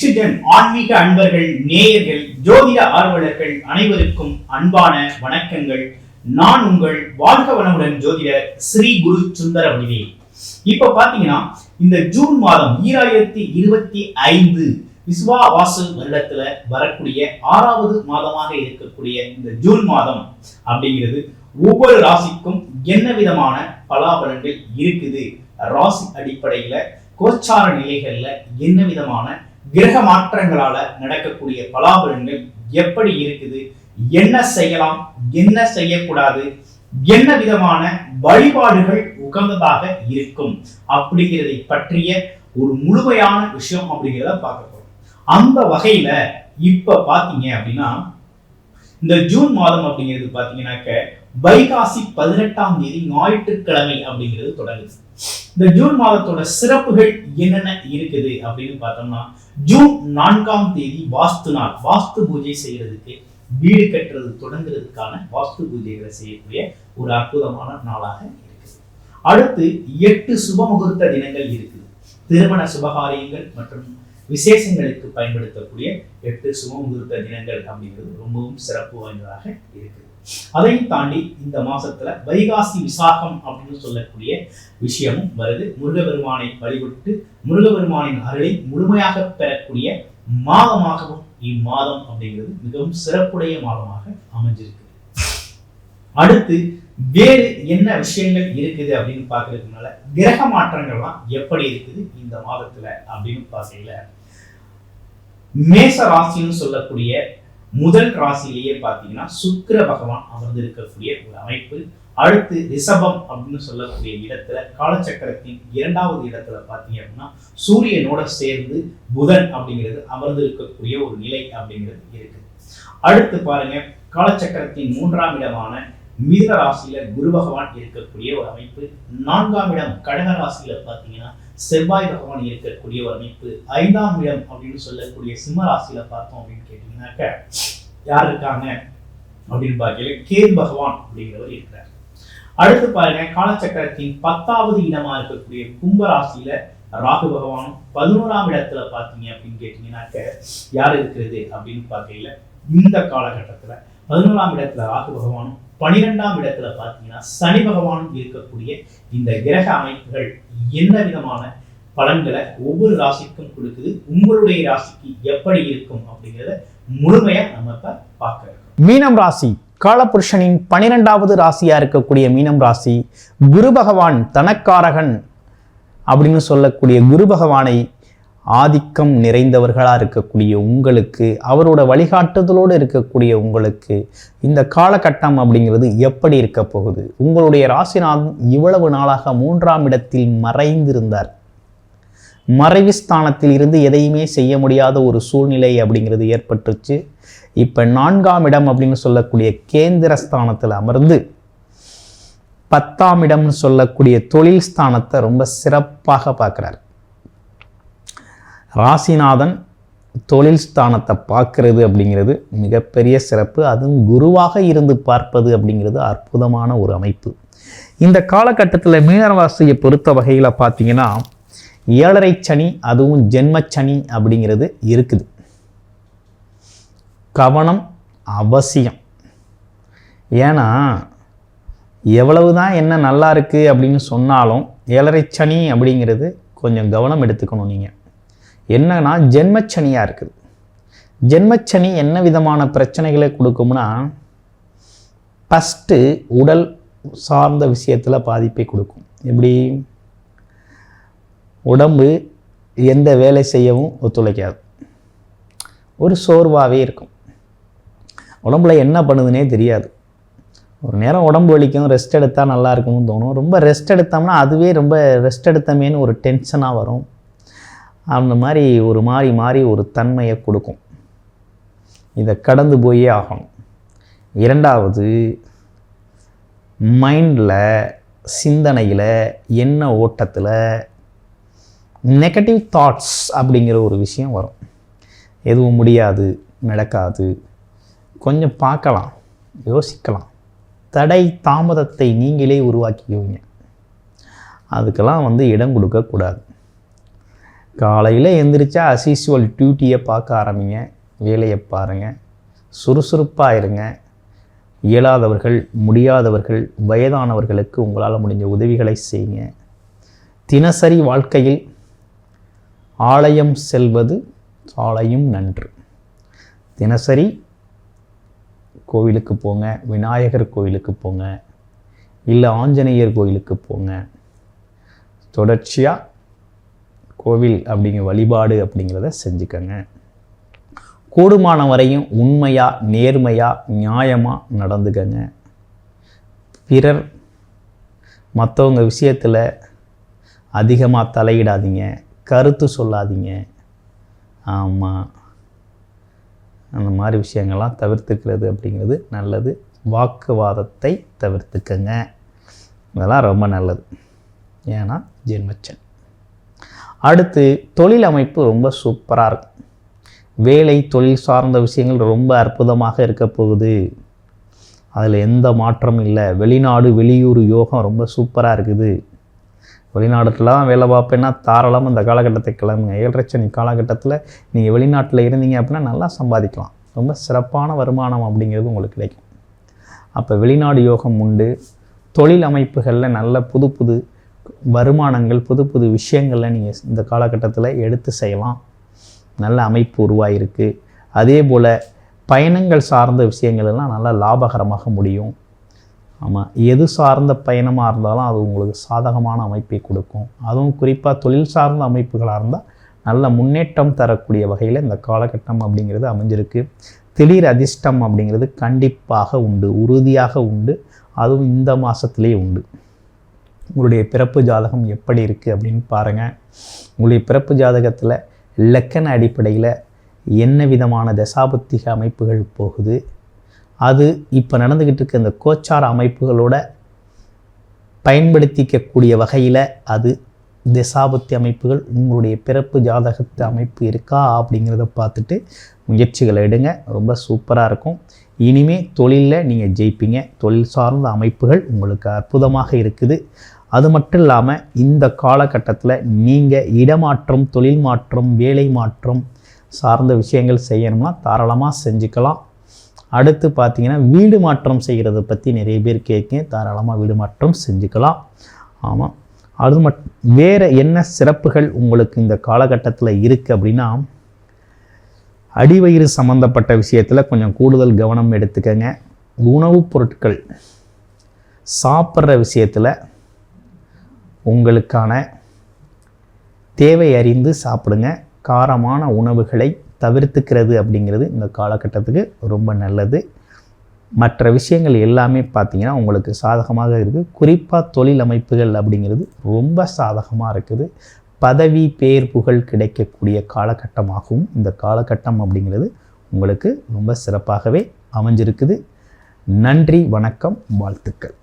Next gen ஆன்மீக அன்பர்கள், நேயர்கள், ஜோதிட ஆர்வலர்கள் அனைவருக்கும் அன்பான வணக்கங்கள். நான் உங்கள் வாழ்க வளமுடன் ஜோதிடர் ஸ்ரீ குரு சுந்தர வடிவேல். இப்ப பாத்தீங்கன்னா இந்த ஜூன் மாதம் 2025 விஸ்வாவாசு வருடத்துல வரக்கூடிய 6வது மாதமாக இருக்கக்கூடிய இந்த ஜூன் மாதம் அப்படிங்கிறது ஒவ்வொரு ராசிக்கும் என்ன விதமான பலாபலன்கள் இருக்குது, ராசி அடிப்படையில கோச்சார நிலைகள்ல என்ன விதமான கிரக மாற்றங்களால நடக்கக்கூடிய பலாபலன்கள் எப்படி இருக்குது, என்ன செய்யலாம், என்ன செய்யக்கூடாது, என்ன விதமான வழிபாடுகள் உகந்ததாக இருக்கும் அப்படிங்கிறதை பற்றிய ஒரு முழுமையான விஷயம் அப்படிங்கிறத பார்க்க போறோம். அந்த வகையில இப்ப பாத்தீங்க அப்படின்னா இந்த ஜூன் மாதம் அப்படிங்கிறது பாத்தீங்கன்னாக்க வைகாசி 18ஆம் தேதி ஞாயிற்றுக்கிழமை அப்படிங்கிறது தொடங்குது. இந்த ஜூன் மாதத்தோட சிறப்புகள் என்னென்ன இருக்குது அப்படின்னு பார்த்தோம்னா, ஜூன் 4ஆம் தேதி வாஸ்து நாள். வாஸ்து பூஜை செய்யறதுக்கு, வீடு கட்டுறது தொடங்குறதுக்கான வாஸ்து பூஜைகளை செய்யக்கூடிய ஒரு அற்புதமான நாளாக இருக்குது. அடுத்து 8 சுப முகூர்த்த தினங்கள் இருக்குது. திருமண சுபகாரியங்கள் மற்றும் விசேஷங்களுக்கு பயன்படுத்தக்கூடிய 8 சுப முகூர்த்த தினங்கள் அப்படிங்கிறது ரொம்பவும் சிறப்பு வாய்ந்ததாக இருக்குது. அதையும் தாண்டி இந்த மாசத்துல வைகாசி விசாகம் அப்படின்னு சொல்லக்கூடிய விஷயமும் வருது. முருகபெருமானை வழிபட்டு முருகபெருமானின் அருளை முழுமையாக பெறக்கூடிய மாதமாகவும் இம்மாதம் அப்படிங்கிறது மிகவும் சிறப்புடைய மாதமாக அமைஞ்சிருக்கு. அடுத்து வேறு என்ன விஷயங்கள் இருக்குது அப்படின்னு பார்க்கறதுனால கிரக மாற்றங்கள்லாம் எப்படி இருக்குது இந்த மாதத்துல அப்படின்னு பார்க்கல, மேச ராசின்னு சொல்லக்கூடிய முதல் ராசியிலேயே பார்த்தீங்கன்னா சுக்கிர பகவான் அமர்ந்து இருக்கக்கூடிய ஒரு அமைப்பு. அடுத்து ரிஷபம் அப்படின்னு சொல்லக்கூடிய இடத்துல காலச்சக்கரத்தின் 2வது இடத்துல பார்த்தீங்க அப்படின்னா சூரியனோட சேர்ந்து புதன் அப்படிங்கிறது அமர்ந்து இருக்கக்கூடிய ஒரு நிலை அப்படிங்கிறது இருக்கு. அடுத்து பாருங்க, காலச்சக்கரத்தின் 3ஆம் இடமான மிதுன ராசியில குரு பகவான் இருக்கக்கூடிய ஒரு அமைப்பு. 4ஆம் இடம் கடக ராசியில பார்த்தீங்கன்னா செவ்வாய் பகவான் இருக்கக்கூடிய ஒரு அமைப்பு. 5ஆம் இடம் அப்படின்னு சொல்லக்கூடிய சிம்ம ராசியில பார்த்தோம் அப்படின்னு கேட்டீங்கன்னாக்க யார் இருக்காங்க அப்படின்னு பார்க்கல, கேது பகவான் அப்படிங்கிறவர் இருக்கிறார். அடுத்து பாருங்க, காலச்சக்கரத்தின் 10வது இடமா இருக்கக்கூடிய கும்ப ராசியில ராகு பகவானும், 11ஆம் இடத்துல பார்த்தீங்க அப்படின்னு கேட்டீங்கன்னாக்க யார் இருக்கிறது அப்படின்னு பார்க்கல, இந்த காலகட்டத்துல 11ஆம் இடத்துல ராகு பகவானும் 12ஆம் இடத்துல பார்த்தீங்கன்னா சனி பகவானும் இருக்கக்கூடிய இந்த கிரக அமைப்புகள் என்ன விதமான பலன்களை ஒவ்வொரு ராசிக்கும் கொடுக்குது, உங்களுடைய ராசிக்கு எப்படி இருக்கும் அப்படிங்கிறத முழுமையா நம்ம இப்ப பார்க்கிறோம். மீனம் ராசி காலபுருஷனின் 12வது ராசியா இருக்கக்கூடிய மீனம் ராசி, குரு பகவான் தனக்காரகன் அப்படின்னு சொல்லக்கூடிய குரு பகவானை ஆதிக்கம் நிறைந்தவர்களாக இருக்கக்கூடிய உங்களுக்கு, அவரோட வழிகாட்டுதலோடு இருக்கக்கூடிய உங்களுக்கு இந்த காலகட்டம் அப்படிங்கிறது எப்படி இருக்க போகுது? உங்களுடைய ராசிநாதன் இவ்வளவு நாளாக 3ஆம் இடத்தில் மறைந்திருந்தார். மறைவு ஸ்தானத்தில் இருந்து எதையுமே செய்ய முடியாத ஒரு சூழ்நிலை அப்படிங்கிறது ஏற்பட்டுச்சு. இப்போ 4ஆம் இடம் அப்படின்னு சொல்லக்கூடிய கேந்திர ஸ்தானத்தில் அமர்ந்து 10ஆம் இடம்னு சொல்லக்கூடிய தொழில் ஸ்தானத்தை ரொம்ப சிறப்பாக பார்க்குறார். ராசிநாதன் தொழில் ஸ்தானத்தை பார்க்கறது அப்படிங்கிறது மிகப்பெரிய சிறப்பு. அதுவும் குருவாக இருந்து பார்ப்பது அப்படிங்கிறது அற்புதமான ஒரு அமைப்பு. இந்த காலகட்டத்தில் மீனராசியை பொறுத்த வகையில் பார்த்தீங்கன்னா 7.5 சனி, அதுவும் ஜென்மச்சனி அப்படிங்கிறது இருக்குது. கவனம் அவசியம். ஏன்னா எவ்வளவுதான் என்ன நல்லா இருக்குது அப்படின்னு சொன்னாலும் 7.5 சனி அப்படிங்கிறது கொஞ்சம் கவனம் எடுத்துக்கணும். நீங்கள் என்னன்னா ஜென்மச்சனியாக இருக்குது. ஜென்மச்சனி என்ன விதமான பிரச்சனைகளை கொடுக்கும்னா, ஃபஸ்ட்டு உடல் சார்ந்த விஷயத்தில் பாதிப்பை கொடுக்கும். எப்படி? உடம்பு எந்த வேலை செய்யவும் ஒத்துழைக்காது, ஒரு சோர்வாகவே இருக்கும், உடம்புல என்ன பண்ணுதுன்னே தெரியாது. ஒரு நேரம் உடம்பு வலிக்கும், ரெஸ்ட் எடுத்தால் நல்லா இருக்கும்னு தோணும். ரொம்ப ரெஸ்ட் எடுத்தோம்னா அதுவே ரொம்ப ரெஸ்ட் எடுத்தமேன்னு ஒரு டென்ஷனாக வரும். அந்த மாதிரி மாறி ஒரு தன்மையை கொடுக்கும். இதை கடந்து போயே ஆகணும். 2வது, மைண்டில், சிந்தனையில், எண்ண ஓட்டத்தில் நெகட்டிவ் தாட்ஸ் அப்படிங்கிற ஒரு விஷயம் வரும். எதுவும் முடியாது, நடக்காது, கொஞ்சம் பார்க்கலாம், யோசிக்கலாம், தடை தாமதத்தை நீங்களே உருவாக்கிக்குவீங்க. அதுக்கெல்லாம் இடம் கொடுக்கக்கூடாது. காலையில் எந்திரிச்சா அஸ்யூஷுவல் டியூட்டியை பார்க்க ஆரம்பிங்க, வேலையை பாருங்கள், சுறுசுறுப்பாக இருங்க. இயலாதவர்கள், முடியாதவர்கள், வயதானவர்களுக்கு உங்களால் முடிஞ்ச உதவிகளை செய்யுங்க. தினசரி வாழ்க்கையில் ஆலயம் செல்வது சாலையும் நன்று. தினசரி கோவிலுக்கு போங்க, விநாயகர் கோவிலுக்கு போங்க, இல்லை ஆஞ்சநேயர் கோவிலுக்கு போங்க. தொடர்ச்சியாக கோவில் அப்படிங்கிற வழிபாடு அப்படிங்கிறத செஞ்சுக்கங்க. கூடுமான வரையும் உண்மையாக, நேர்மையாக, நியாயமாக நடந்துக்கங்க. பிறர் மற்றவங்க விஷயத்தில் அதிகமாக தலையிடாதீங்க, கருத்து சொல்லாதீங்க. ஆமாம், அந்த மாதிரி விஷயங்கள்லாம் தவிர்த்துக்கிறது அப்படிங்கிறது நல்லது. வாக்குவாதத்தை தவிர்த்துக்கங்க, இதெல்லாம் ரொம்ப நல்லது. ஏன்னா ஜென்மச்சன். அடுத்து தொழில் அமைப்பு ரொம்ப சூப்பராக இருக்கும். வேலை தொழில் சார்ந்த விஷயங்கள் ரொம்ப அற்புதமாக இருக்க போகுது. அதில் எந்த மாற்றமும் இல்லை. வெளிநாடு வெளியூர் யோகம் ரொம்ப சூப்பராக இருக்குது. வெளிநாட்டுலாம் வேலை பார்ப்பேன்னா தாராளமாக இந்த காலகட்டத்தை கிளம்புங்க. 7.5 சனி காலகட்டத்தில் நீங்கள் வெளிநாட்டில் இருந்தீங்க அப்படின்னா நல்லா சம்பாதிக்கலாம். ரொம்ப சிறப்பான வருமானம் அப்படிங்கிறது உங்களுக்கு கிடைக்கும். அப்போ வெளிநாடு யோகம் உண்டு. தொழில் அமைப்புகளில் நல்ல புது புது வருமானங்கள், புது புது விஷயங்களில் நீங்கள் இந்த காலகட்டத்தில் எடுத்து செய்யலாம். நல்ல அமைப்பு உருவாகிருக்கு. அதே போல் பயணங்கள் சார்ந்த விஷயங்கள் எல்லாம் நல்லா லாபகரமாக முடியும். ஆமாம், எது சார்ந்த பயணமாக இருந்தாலும் அது உங்களுக்கு சாதகமான அமைப்பை கொடுக்கும். அதுவும் குறிப்பாக தொழில் சார்ந்த அமைப்புகளாக இருந்தால் நல்ல முன்னேற்றம் தரக்கூடிய வகையில் இந்த காலகட்டம் அப்படிங்கிறது அமைஞ்சிருக்கு. திடீர் அதிர்ஷ்டம் அப்படிங்கிறது கண்டிப்பாக உண்டு, உறுதியாக உண்டு. அதுவும் இந்த மாதத்துலேயே உண்டு. உங்களுடைய பிறப்பு ஜாதகம் எப்படி இருக்குது அப்படின்னு பாருங்கள். உங்களுடைய பிறப்பு ஜாதகத்தில் லக்கண அடிப்படையில் என்ன விதமான தசாபுத்திக அமைப்புகள் போகுது, அது இப்போ நடந்துக்கிட்டு இருக்க இந்த கோச்சார அமைப்புகளோட பயன்படுத்திக்கக்கூடிய வகையில் அது தசாபுத்தி அமைப்புகள் உங்களுடைய பிறப்பு ஜாதகத்து அமைப்பு இருக்கா அப்படிங்கிறத பார்த்துட்டு முயற்சிகளை எடுங்க. ரொம்ப சூப்பராக இருக்கும். இனிமே தொழிலில் நீங்கள் ஜெயிப்பீங்க. தொழில் சார்ந்த அமைப்புகள் உங்களுக்கு அற்புதமாக இருக்குது. அது மட்டும் இல்லாமல் இந்த காலகட்டத்தில் நீங்கள் இடமாற்றம், தொழில் மாற்றம், வேலை மாற்றம் சார்ந்த விஷயங்கள் செய்யணும்னா தாராளமாக செஞ்சுக்கலாம். அடுத்து பார்த்தீங்கன்னா வீடு மாற்றம் செய்கிறத பற்றி நிறைய பேர் கேட்குங்க. தாராளமாக வீடு மாற்றம் செஞ்சுக்கலாம். ஆமாம், அது வேறு என்ன சிறப்புகள் உங்களுக்கு இந்த காலகட்டத்தில் இருக்குது அப்படின்னா, அடிவயிறு சம்மந்தப்பட்ட விஷயத்தில் கொஞ்சம் கூடுதல் கவனம் எடுத்துக்கங்க. உணவுப் பொருட்கள் சாப்பிட்ற விஷயத்தில் உங்களுக்கான தேவை அறிந்து சாப்பிடுங்க. காரமான உணவுகளை தவிர்த்துக்கிறது அப்படிங்கிறது இந்த காலகட்டத்துக்கு ரொம்ப நல்லது. மற்ற விஷயங்கள் எல்லாமே பார்த்திங்கன்னா உங்களுக்கு சாதகமாக இருக்குது. குறிப்பாக தொழில் அமைப்புகள் அப்படிங்கிறது ரொம்ப சாதகமாக இருக்குது. பதவி, பேர், புகழ் கிடைக்கக்கூடிய காலகட்டமாகவும் இந்த காலகட்டம் அப்படிங்கிறது உங்களுக்கு ரொம்ப சிறப்பாகவே அமைஞ்சிருக்குது. நன்றி, வணக்கம், வாழ்த்துக்கள்.